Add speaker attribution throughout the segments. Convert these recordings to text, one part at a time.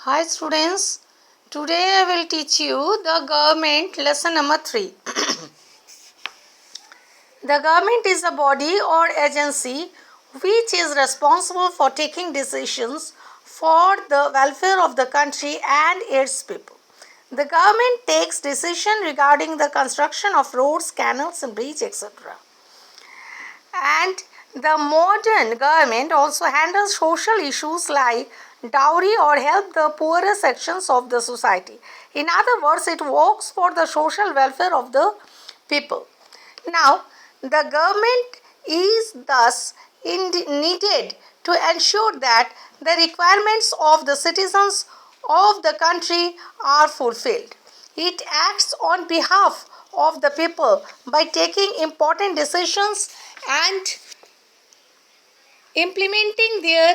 Speaker 1: Hi students, today I will teach you the government lesson number 3. The government is a body or agency which is responsible for taking decisions for the welfare of the country and its people. The government takes decisions regarding the construction of roads, canals and bridges, etc. And the modern government also handles social issues like dowry or help the poorer sections of the society. In other words, it works for the social welfare of the people. Now, the government is thus needed to ensure that the requirements of the citizens of the country are fulfilled. It acts on behalf of the people by taking important decisions and implementing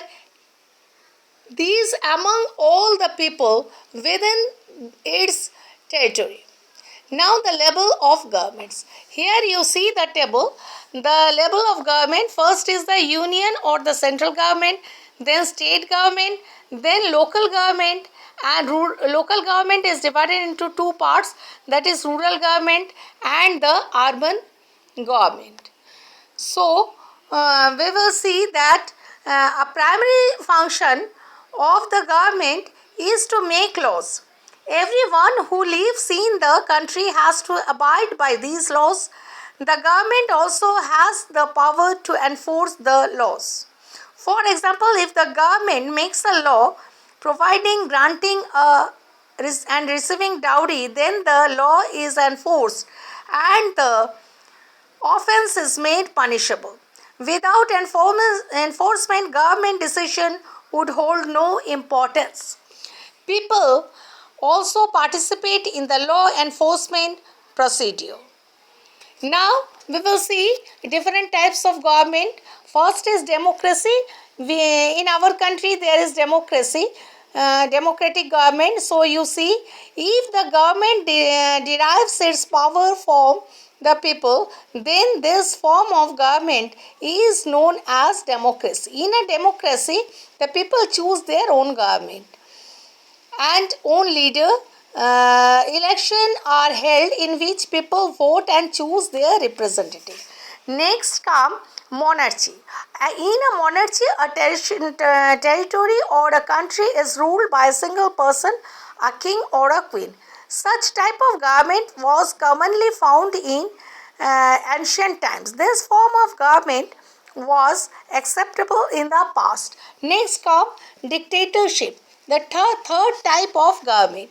Speaker 1: these among all the people within its territory. Now the level of governments. Here you see the table. The level of government, first is the union or the central government, then state government, then local government, and local government is divided into two parts, that is rural government and the urban government. So we will see that a primary function of the government is to make laws. Everyone who lives in the country has to abide by these laws. The government also has the power to enforce the laws. For example, if the government makes a law providing granting and receiving dowry, then the law is enforced and the offense is made punishable. Without enforcement, government decision would hold no importance. People also participate in the law enforcement procedure. Now we will see different types of government. First is democracy. In our country there is democracy, democratic government. So you see, if the government derives its power from the people, then this form of government is known as democracy. In a democracy, the people choose their own government and own leader. Elections are held in which people vote and choose their representative. Next come monarchy. In a monarchy, a territory or a country is ruled by a single person, a king or a queen. Such type of government was commonly found in ancient times. This form of government was acceptable in the past. Next come dictatorship, the third type of government.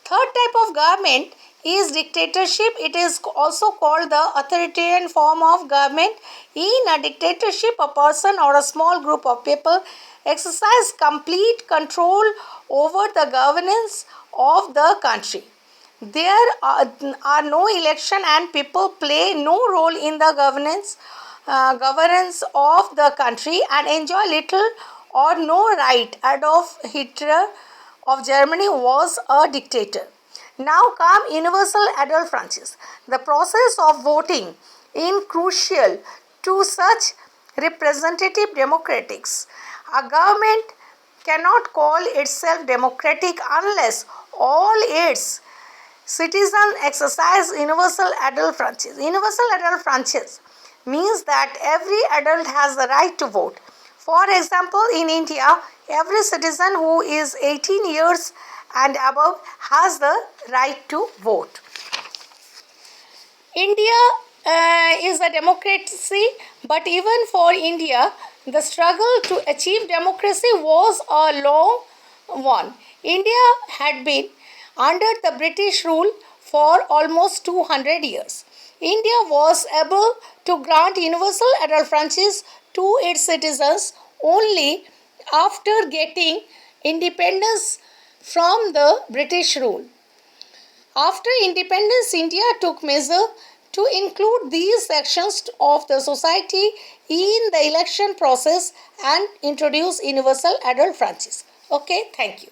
Speaker 1: Third type of government is dictatorship. It is also called the authoritarian form of government. In a dictatorship, a person or a small group of people exercise complete control over the governance of the country. There are no election and people play no role in the governance of the country and enjoy little or no right. Adolf Hitler of Germany was a dictator. Now come universal adult franchise. The process of voting is crucial to such representative democratics. A government cannot call itself democratic unless all its citizens exercise universal adult franchise. Universal adult franchise means that every adult has the right to vote. For example, in India, every citizen who is 18 years and above has the right to vote. India is a democracy, but even for India, the struggle to achieve democracy was a long one. India had been under the British rule for almost 200 years. India was able to grant universal adult franchise to its citizens only after getting independence from the British rule. After independence, India took measures to include these sections of the society in the election process and introduce universal adult franchise. Okay, thank you.